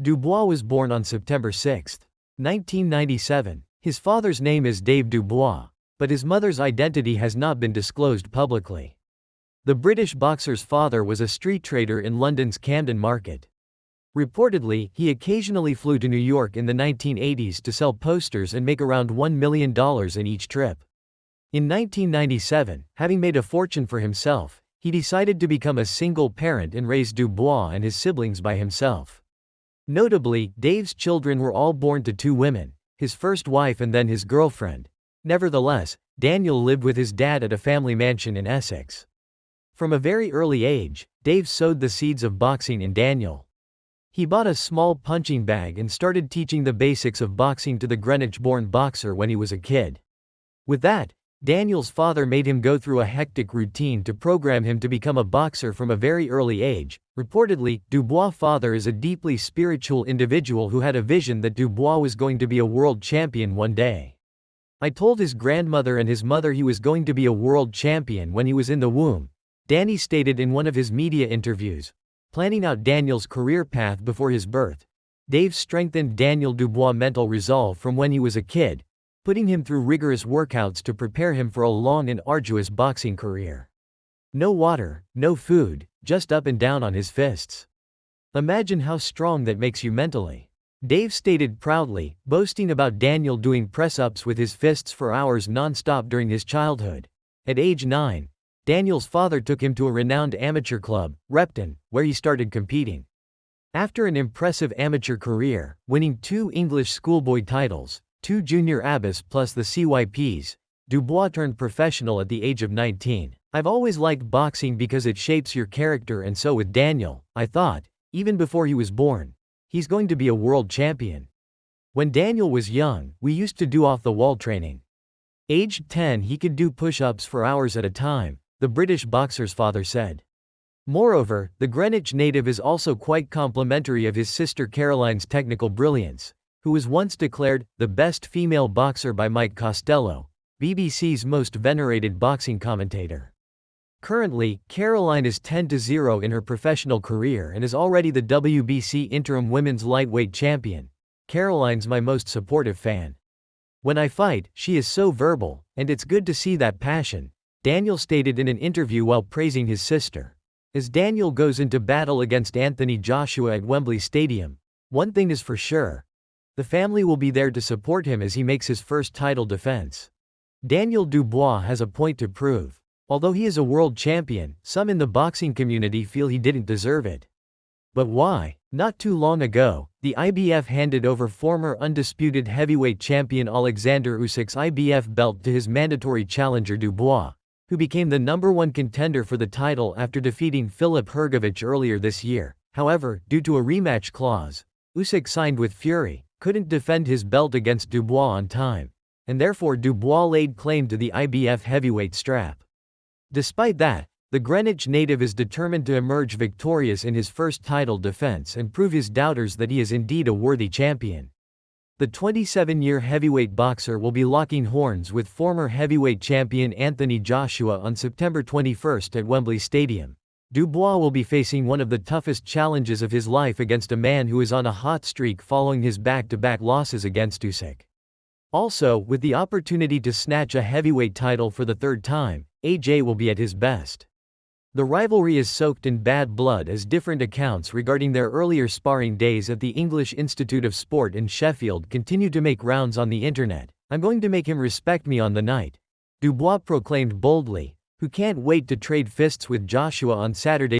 Dubois was born on September 6, 1997. His father's name is Dave Dubois, but his mother's identity has not been disclosed publicly. The British boxer's father was a street trader in London's Camden Market. Reportedly, he occasionally flew to New York in the 1980s to sell posters and make around $1 million in each trip. In 1997, having made a fortune for himself, he decided to become a single parent and raise Dubois and his siblings by himself. Notably, Dave's children were all born to two women, his first wife and then his girlfriend. Nevertheless, Daniel lived with his dad at a family mansion in Essex. From a very early age, Dave sowed the seeds of boxing in Daniel. He bought a small punching bag and started teaching the basics of boxing to the Greenwich-born boxer when he was a kid. With that, Daniel's father made him go through a hectic routine to program him to become a boxer from a very early age. Reportedly, Dubois' father is a deeply spiritual individual who had a vision that Dubois was going to be a world champion one day. "I told his grandmother and his mother he was going to be a world champion when he was in the womb," Danny stated in one of his media interviews. Planning out Daniel's career path before his birth, Dave strengthened Daniel Dubois' mental resolve from when he was a kid, putting him through rigorous workouts to prepare him for a long and arduous boxing career. No water, no food, just up and down on his fists. Imagine how strong that makes you mentally. Dave stated proudly, boasting about Daniel doing press-ups with his fists for hours non-stop during his childhood. At age 9, Daniel's father took him to a renowned amateur club, Repton, where he started competing. After an impressive amateur career, winning 2 English schoolboy titles, 2 junior ABBAs plus the CYPs, Dubois turned professional at the age of 19. "I've always liked boxing because it shapes your character, and so with Daniel, I thought, even before he was born, he's going to be a world champion. When Daniel was young, we used to do off-the-wall training. Aged 10 he could do push-ups for hours at a time," the British boxer's father said. Moreover, the Greenwich native is also quite complimentary of his sister Caroline's technical brilliance, who was once declared the best female boxer by Mike Costello, BBC's most venerated boxing commentator. Currently, Caroline is 10-0 in her professional career and is already the WBC interim women's lightweight champion. "Caroline's my most supportive fan. When I fight, she is so verbal, and it's good to see that passion," Daniel stated in an interview while praising his sister. As Daniel goes into battle against Anthony Joshua at Wembley Stadium, one thing is for sure: the family will be there to support him as he makes his first title defense. Daniel Dubois has a point to prove. Although he is a world champion, some in the boxing community feel he didn't deserve it. But why? Not too long ago, the IBF handed over former undisputed heavyweight champion Alexander Usyk's IBF belt to his mandatory challenger Dubois, who became the #1 contender for the title after defeating Filip Hrgović earlier this year. However, due to a rematch clause, Usyk signed with Fury, couldn't defend his belt against Dubois on time, and therefore Dubois laid claim to the IBF heavyweight strap. Despite that, the Greenwich native is determined to emerge victorious in his first title defense and prove his doubters that he is indeed a worthy champion. The 27-year heavyweight boxer will be locking horns with former heavyweight champion Anthony Joshua on September 21 at Wembley Stadium. Dubois will be facing one of the toughest challenges of his life against a man who is on a hot streak following his back-to-back losses against Usyk. Also, with the opportunity to snatch a heavyweight title for the 3rd time, AJ will be at his best. The rivalry is soaked in bad blood as different accounts regarding their earlier sparring days at the English Institute of Sport in Sheffield continue to make rounds on the internet. "I'm going to make him respect me on the night," Dubois proclaimed boldly, who can't wait to trade fists with Joshua on Saturday.